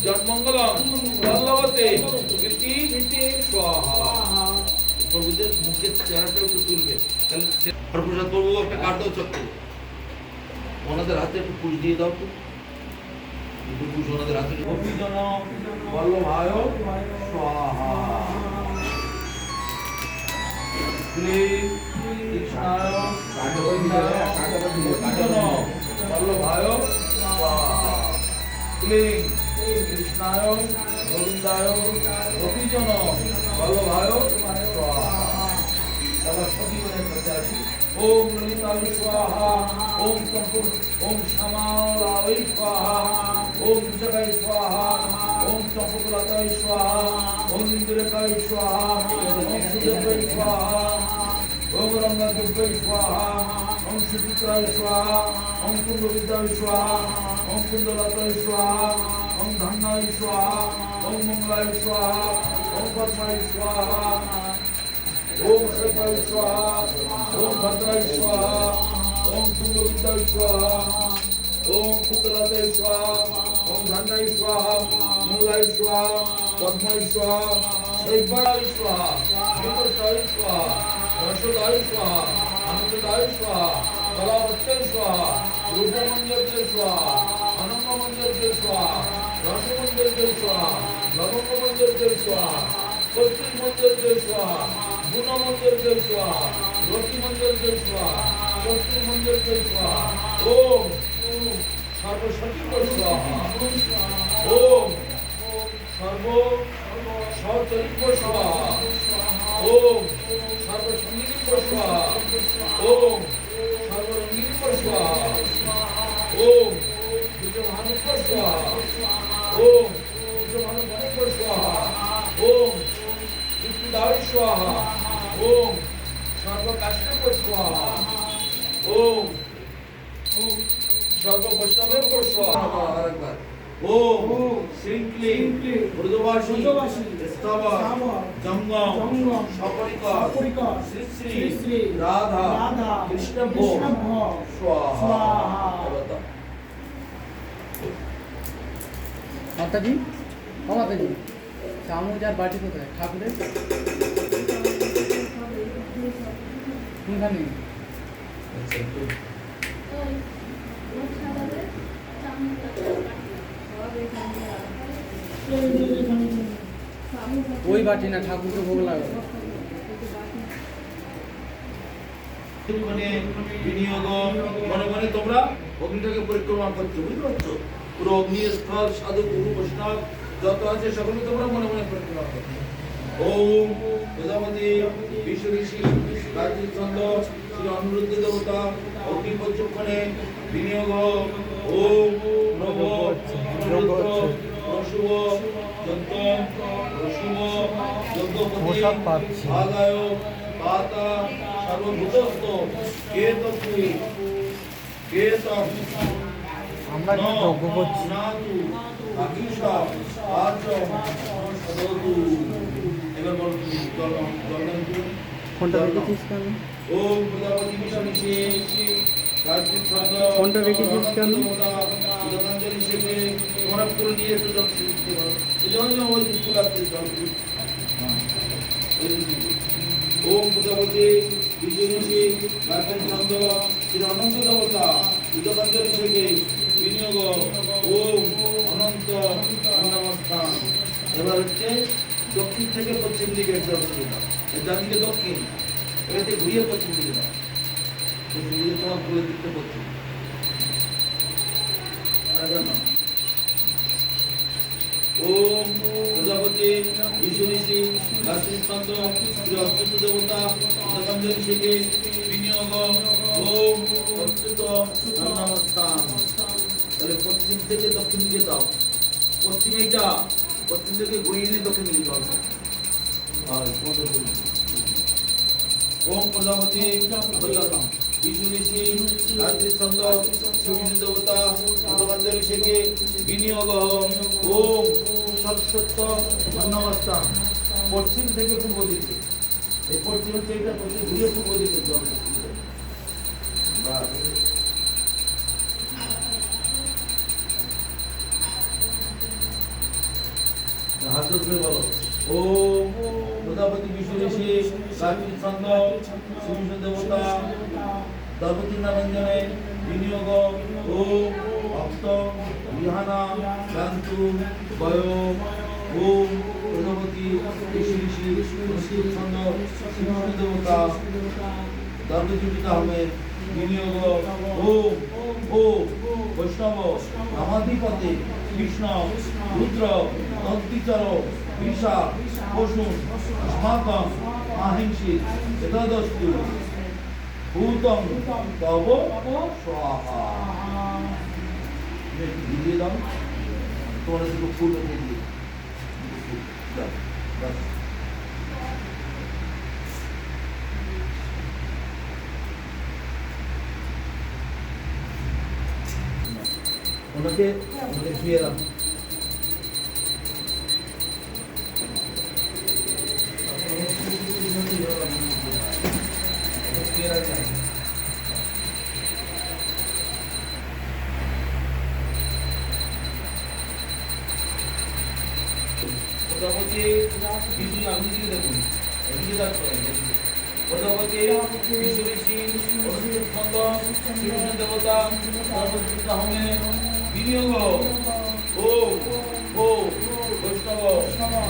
জন্মঙ্গলম বল্লভতে প্রীতি স্বাহা। প্রভুদের মুখের চেহারাটা একটু তুলবে, তাহলে প্রসাদ প্রভু একটা কার্ড দাও চক্র, ওনাদের হাতে একটু পুষ দিয়ে দাও তো, একটু পুষ ওনাদের হাতে। গোপীজন বল্লভায় স্বাহা। কৃষ্ণায় গোপীজন বল্লভায় স্বাহা। কৃষ্ণায় গোবিন্দায় গোপীজন বল্লভায় স্বাহা। তারপর সখীগণের কাছে আসি। ওম ললিতায় স্বাহা, ওম ওম শ্যামালায় স্বাহা, ওম জগায় স্বাহা, ওম চম্পকলতায় স্বাহা, ওম ইন্দ্রকায় স্বাহা, ওম সুদেবায় স্বাহা, ওম রঙ্গদেবায় স্বাহা, ওম সুচিত্রায় স্বাহা, ওম কুণ্ডবিদ্যায় স্বাহা, ওম কুণ্ডলতায় স্বাহা, ওম ধন্যায় স্বাহা, ওম মঙ্গলায় স্বাহা, ওম পদ্মায় স্বাহা, ওম শৈবায় স্বাহা, ওম ভদ্রায় স্বাহা, ওম কুণ্ডবিদ্যায় স্বাহা, ওম কুণ্ডলতায় স্বাহা, ওম ধন্যায় স্বাহা, মঙ্গলায় স্বাহা, পদ্মায় স্বাহা, শৈবায় স্বাহা, বিমর্ষায় স্বাহা, রসদায় স্বাহা, আনন্দদায় স্বাহা, কলাবত্তায় স্বাহা, রূপমঞ্জরকে স্বাহা, আনন্দমঞ্জরকে স্বাহা, রসমঞ্জরকে স্বাহা, লবঙ্গমঞ্জরকে স্বাহা, কর্তৃক মঞ্জরকে স্বাহা, গুণমঞ্জরকে স্বাহা, রতি মঞ্জরকে স্বাহা, কর্তৃক মঞ্জরকে স্বাহা। ওম সর্বসচিব স্বাহা, ওম সর্ব সচরিত স্বাহা, ওম সর্বসঙ্গীত স্বাহা, ওম সর্বরঙ্গীত স্বাহা, ওম বিজয়ভানুক স্বাহা, ওম বিজয়ভানুক স্বাহা, ওম মৃত্যুদায় স্বাহা, ওম সর্বকাষ্ঠক স্বাহা, ওম সর্ববৈষ্ণবের স্বাহা। আরেকবার ওম শ্রীং ক্লীং মৃদুবাসী স্থাবর জঙ্গম সপরিকর শ্রী শ্রী রাধা কৃষ্ণভ্য স্বাহা। মাতাজি ও মাতাজি, চামচ আর বাটি কোথায় ঠাকুরের? কোনখানে? ওই বাটি না, ঠাকুরকে ভোগ লাগাবে। বিনিয়োগ মনে মনে তোমরা অগ্নিটাকে পরিক্রমা করছো, বুঝতে পারছো? পুরো অগ্নি স্থল সাধু গুরু বৈষ্ণব যত আছে সকলে তোমরা মনে মনে পরিক্রমা করছো। ওম প্রজাপতি বিশ্ব ঋষি গায়ত্রী ছন্দ শ্রী অনুরুদ্ধ দেবতা অগ্নি পঞ্চক্ষণে বিনিয়োগ। ওম নব অনুরুদ্ধ অশুভ যন্ত্র অশুভ যজ্ঞপতি আদায় পাতা সর্বভূতস্থ কেতপুই কেতম আমরা কি যজ্ঞ করছি? নাতু আকিশা আচম সদতু। এবার বল জলদান ফোনটা রেখেছিস কেন? ওম প্রজাপতি মিশনিষে গায়ত্রী ছন্দ ফোনটা রেখেছিস কেন? গীতাঞ্জলি শেখে তোমরা ফুল নিয়ে একটু জল দিতে পারো। এই জন্য ওই ফুল আসছে জল। ওম প্রজাপতি বিশ্বঋষি গায়ত্রী ছন্দ শ্রী অনন্ত দেবতা গীতাঞ্জলি শেখে বিনিয়োগ। ওম অনন্ত অন্নমস্থান। এবার হচ্ছে দক্ষিণ থেকে পশ্চিম দিকে জল ছিল, যার দিকে দক্ষিণ এটাতে ঘুরিয়ে পশ্চিম দিকে দাও। পশ্চিম দিকে তোমার ঘুরে দিকটা পশ্চিম। ওম প্রজাপতি বিশ্বঋষি গায়ত্রী ছন্দ শ্রী অচ্যুত দেবতা গীতাঞ্জলি শেখে বিনিয়োগ। ওম অচ্যুত অন্নমস্থান। তাহলে পশ্চিম থেকে দক্ষিণ দিকে দাও। পশ্চিম এইটা, পশ্চিম থেকে ঘুরিয়ে নিয়ে দক্ষিণ দিকে দাও। ওম প্রজাপতি বিষ্ণু ঋষি গায়ত্রী ছন্দ শ্রী দেবতা গীতাঞ্জলি শেখে বিনিয়োগ। ওম সরস্বত অন্নমস্থান। পশ্চিম থেকে পূর্ব দিকে, এই পশ্চিম হচ্ছে এইটা, পশ্চিম ঘুরিয়ে পূর্ব দিকে জল। করে বলো ওম প্রজাপতি বিষ্ণু ঋষি গায়ত্রী ছন্দ শ্রী বিষ্ণু দেবতা দ্রৌপদী নারায়ণে বিনিয়োগ ওম ভক্ত বিহানা শান্তু বয় ওম প্রজাপতি বিষ্ণু ঋষি সংস্কৃত ছন্দ শ্রী বিষ্ণু দেবতা দ্রৌপদী পিতা হবে বিনিয়োগ ওম ওম বৈষ্ণব নামাধিপতি কৃষ্ণ রুদ্র তদ্বিচর ঈশা পশু স্মাকম আহিংসি এতদস্তু ভূতম তব স্বাহা দিয়ে দাও তোমার একটু ফুল রেখে দিয়ে ওনাকে শুয়ে দাও প্রজাপতি বিষ্ণু আপনি দিকে দেখুন এদিকে দেখুন প্রজাপতি বিষ্ণু ঋষি অনুষ্ঠিত ছন্দ শ্রীকৃষ্ণ দেবতা সর্বশ্রেষ্ঠ হমে বিনিয়োগ ও ও বৈষ্ণব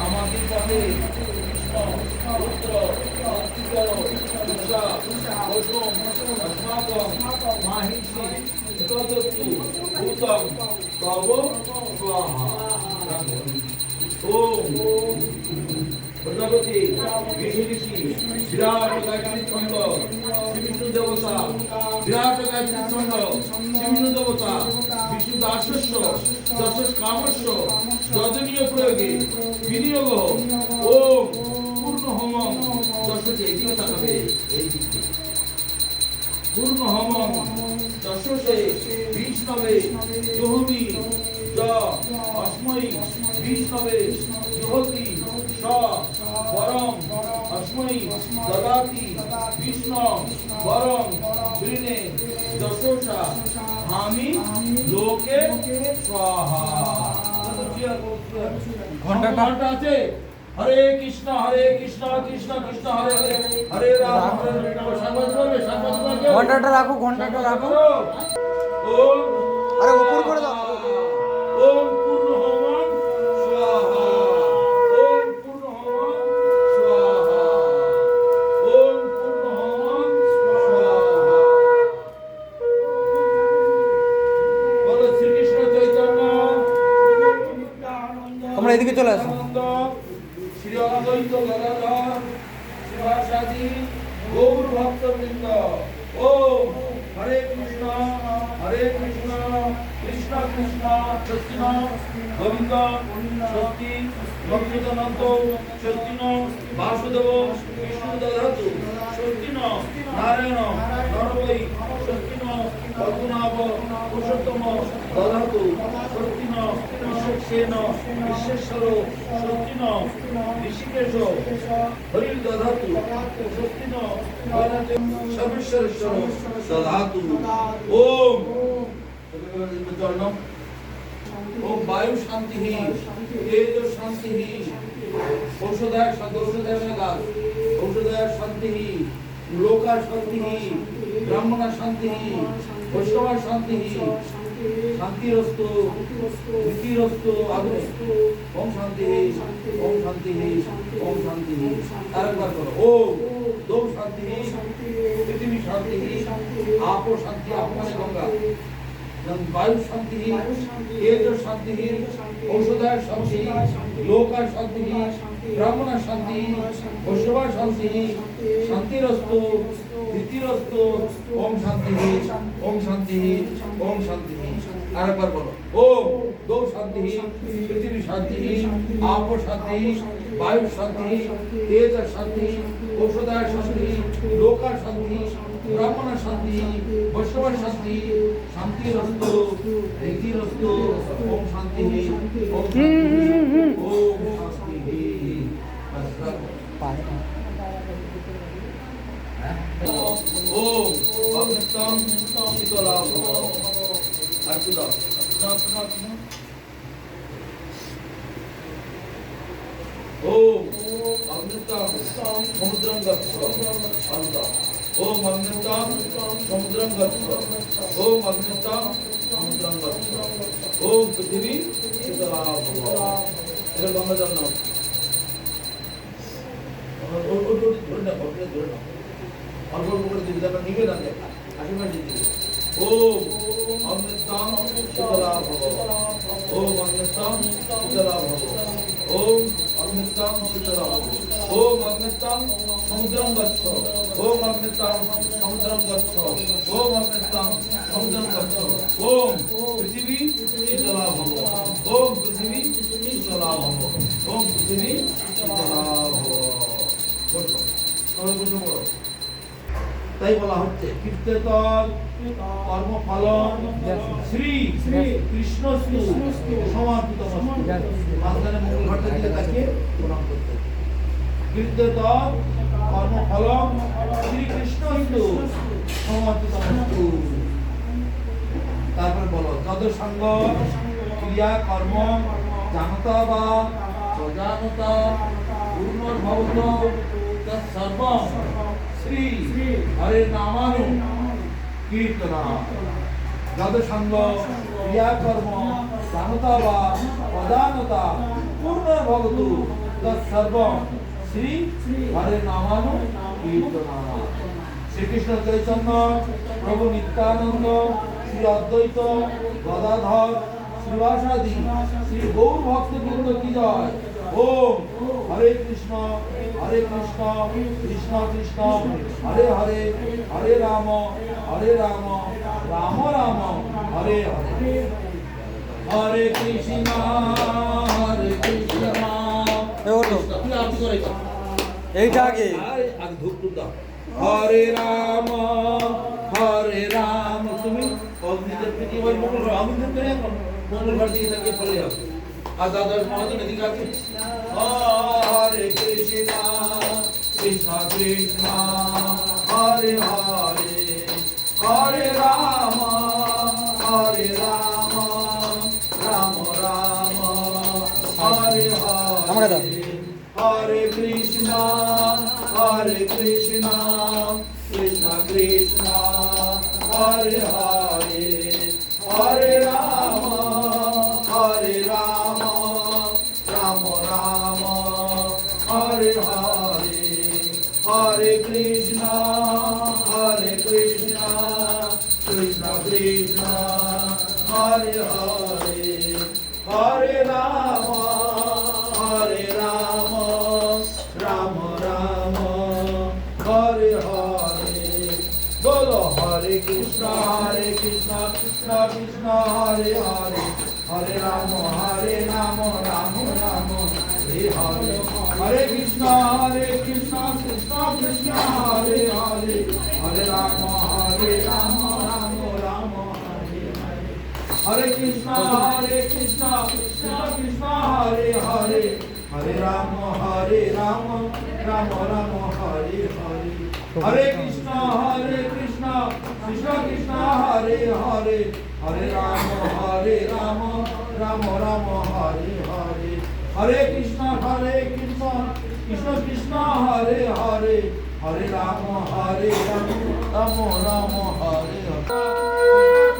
আমাদের পথে কৃষ্ণ রুদ্র অত্রিকর ঈশা বৈষ্ণব अस्माकं माहिषि तदस्तु भूतं तव स्वाहा ओम प्रजापति विष्णु ऋषि विराट गायत्री छंद श्री विष्णु देवता विराट गायत्री छंद श्री विष्णु देवता विष्णु दासस्य दश कामस्य যজনীয় প্রয়োগে বিনিয়োগ ওম পূর্ণ হোমং দশতে এদিকে তাকাবে এই দিকে পূর্ণ হোমং দশতে বিষ্ণবে জোহমি য অস্মৈ বিষ্ণবে জোহতি স বরং অস্মৈ দদাতি বিষ্ণু বরং বৃণে দশোষা হামি লোকে স্বাহা ঘন্টা আছে হরে কৃষ্ণ কৃষ্ণ কৃষ্ণ হরে হরে হরে রাম হরে রাম সংবাদ বলবে ঘন্টাটা রাখো ওম আরে উপর করে দাও ওম পূর্ণ হোমং স্বাহা ওম পূর্ণ হোমং স্বাহা ওম পূর্ণ হোমং স্বাহা বলো শ্রীকৃষ্ণ চৈতন্য তোমরা এদিকে চলে আসো শ্রী অদ্বৈত গদাধর শিবাসাদি গৌর ভক্তবৃন্দ ওম হরে কৃষ্ণ কৃষ্ণ কৃষ্ণ সত্যিন গোবিন্দ সত্যি ভক্তিদানন্দ সত্যিন বাসুদেব বিষ্ণু দধাতু সত্যিন নারায়ণ নরবৈ সত্যিন পদ্মনাভ পুরুষোত্তম দধাতু সত্যিন বিশ্বক্সেন বিশ্বেশ্বর সত্যিন ঋষিকেশ হরি দধাতু সত্যিন সর্বেশ্বরেশ্বর দধাতু ওম ओम वायु शांति ही तेज शांति ही औषधाय शांति ही लोका शांति ही ब्राह्मण शांति ही वैष्णव शांति ही शांतिरस्तु नीतिरस्तु आगुस्तु ओम शांति ही ओम शांति ही ओम शांति ही आरेकबार करो ओम दो शांति ही पृथ्वी शांति ही आपो शांति आप माने गंगा वायु शांति ही तेज शांति ही औषधाय शांति ही लोका शांति ही ब्राह्मण शांति ही वैष्णव शांति ही शांतिरस्तु नीतिरस्तु ओम शांति ही ओम शांति ही ओम शांति ही आरेकबार बोलो ओम दो शांति ही पृथ्वी शांति ही आपो शांति ही वायु शांति ही तेज शांति ही औषधाय शांति ही लोका शांति ही ब्राह्मण शांति वैष्णव शांति शांतिरस्तु नीतिरस्तु ओम शांति ओम शांति ओम अग्नितम शीतला अर्पिता ओम अग्नितां समुद्रं गच्छ शांत ओम अग्नितां समुद्रं गच्छ ओम अग्नितां समुद्रं गच्छ ओम पृथ्वी शीतला भव এবার গঙ্গা জল নাও ধরে না অল্প অল্প করে দিবি তারপর নিবে না দেখ আশীর্বাদ দিবি ओम अमृतां शीतला भव ओम अमृतां शीतला भव ओम अमृतां शीतला भव ओम अमृतां समुद्रं गच्छ ओम अमृतां समुद्रं गच्छ ओम अमृतां समुद्रं गच्छ ओम पृथिवी शीतला भव ओम पृथिवी शीतला भव ओम पृथिवी शीतला भव बोलो সবাই বুঝতে পারো তাই বলা হচ্ছে কীর্তন কর্মফলন শ্রী শ্রী কৃষ্ণ সমাধিত মাঝখানে মঙ্গল ঘটটা দিলে তাকে প্রণাম করতে কীর্তন কর্মফলন শ্রী কৃষ্ণ সমাধিত তারপর বলো যদ সঙ্গ ক্রিয়া কর্ম জানতা বা সজানতা পূর্ণভবত তৎসর্বম শ্রী হরে নামানু কীর্তনা যদ সঙ্গ ক্রিয়াকর্ম জানতা বা অজানতা পূর্ণভবতু তৎসর্বম শ্রী হরে নামানু কীর্তনা শ্রীকৃষ্ণ চৈতন্য প্রভু নিত্যানন্দ শ্রী অদ্বৈত গদাধর শ্রীবাসাদি শ্রী গৌর ভক্তবৃন্দ কি জয় ओम हरे कृष्ण कृष्ण कृष्ण हरे हरे हरे राम राम राम हरे हरे हरे कृष्ण এইটা আগে আগে ধূপ ধূপ দাও হরে রাম তুমি অগ্নিদেব থেকে ওই মঙ্গল অগ্নিদেব করে মঙ্গল ঘর দিকে তাকিয়ে ফলে যাও আর দাদার মহাজন এদিকে আছে হরে কৃষ্ণ কৃষ্ণ কৃষ্ণ হরে হরে হরে রাম রাম রাম হরে হরে হরে কৃষ্ণ কৃষ্ণ কৃষ্ণ হরে হরে হরে রাম রাম রাম হরে হরে হরে কৃষ্ণ কৃষ্ণ কৃষ্ণ হরে হরে হরে রাম রাম রাম হরে হরে बोलो हरे कृष्ण कृष्ण कृष्ण हरे हरे हरे राम राम राम हरे हरे हरे कृष्ण कृष्ण कृष्ण हरे हरे हरे राम राम राम हरे हरे हरे कृष्ण कृष्ण कृष्ण हरे हरे हरे राम राम राम हरे हरे हरे कृष्ण कृष्ण कृष्ण हरे हरे हरे राम राम राम हरे हरे हरे कृष्ण कृष्ण कृष्ण हरे हरे हरे राम राम राम हरे हरे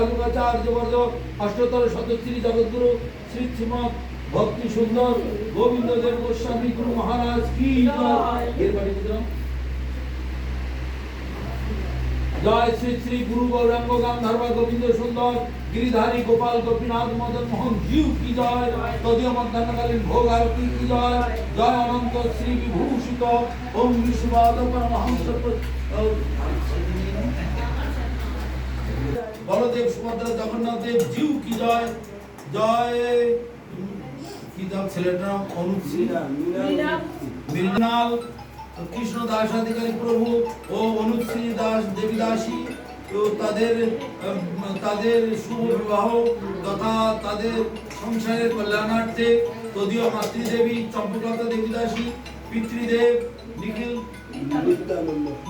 যুগাচার্য বর্গ অষ্টতর শতশ্রী জগদ্গুরু শ্রী শ্রীমৎ ভক্তি সুন্দর গোবিন্দ দেব গোস্বামী গুরু মহারাজ কি জয়। এর বাড়ি দিলাম জয় শ্রী শ্রী গুরু গৌরাঙ্গ গান্ধার্ব গোবিন্দ সুন্দর गिरिधारी गोपाल गोपीनाथ मदन मोहन जीव की जय। तदीय मध्याह्नकालीन भोग आरती की जय। जय अनंत श्री विभूषित ओम विश्ववाद परमहंस बलदेव सुभद्रा जगन्नाथ देव जीव की जय। जय की नाम ছেলেটার নাম অনুপ মৃণাল কৃষ্ণ দাস अधिकारी प्रभु ও অনুশ্রী দাস দেবী দাসী তো তাদের শুভ বিবাহ তথা তাদের সংসারের কল্যাণার্থে তদীয় মাতৃদেবী চম্পকলতা দেবী দাসী পিতৃদেব নিখিল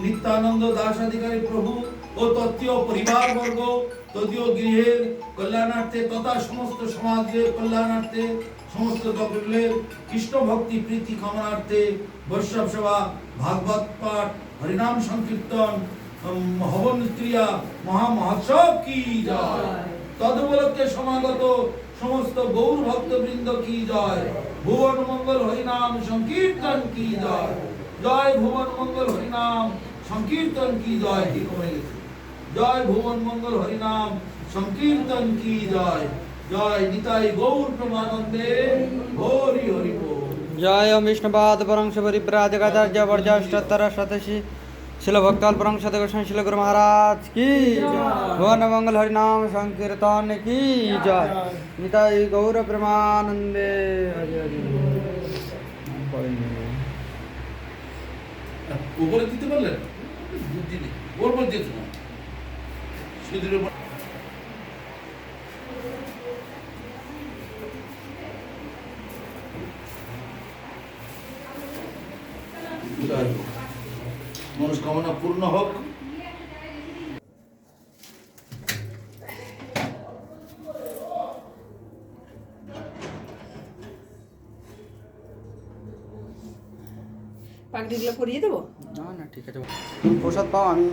নিত্যানন্দ দাস अधिकारी প্রভু ও তত্ত্বীয় পরিবারবর্গ তদীয় গৃহের কল্যাণার্থে তথা সমস্ত সমাজের কল্যাণার্থে সমস্ত সকলের কৃষ্ণ ভক্তি প্রীতি কামনার্থে বৈষ্ণব সেবা ভাগবত পাঠ হরিনাম সংকীর্তন হবন ক্রিয়া মহা মহোৎসব কি জয়। তদুপলক্ষে সমাগত সমস্ত গৌর ভক্তবৃন্দ কি জয়। ভুবন মঙ্গল হরিনাম সংকীর্তন কি জয়। জয় ভুবন মঙ্গল হরিনাম সংকীর্তন কি জয়। ঠিক হয়ে গেছে। জয় ভুবন মঙ্গল হরিনাম সংকীর্তন কি জয়। জয় নিতাই গৌর প্রেমানন্দে হরি হরি বল। জয় ওম বিষ্ণুপাদ পরংশ পরিব্রাজকাচার্য বর্জাষ্টতর শতশী শিল ভক্তাল পরংশ গোস্বামী শিল গুরু মহারাজ কি ভুবন মঙ্গল হরিনাম সংকীর্তন কি জয়। নিতাই গৌর প্রেমানন্দে হরি হরি। উপরে দিতে পারলেন বুদ্ধি নেই ওর মধ্যে দিয়েছ না সিঁদুরের উপর মনস্কামনা পূর্ণ হোক। পাগড়িগুলো পরিয়ে দেবো। না না ঠিক আছে প্রসাদ পাও আমি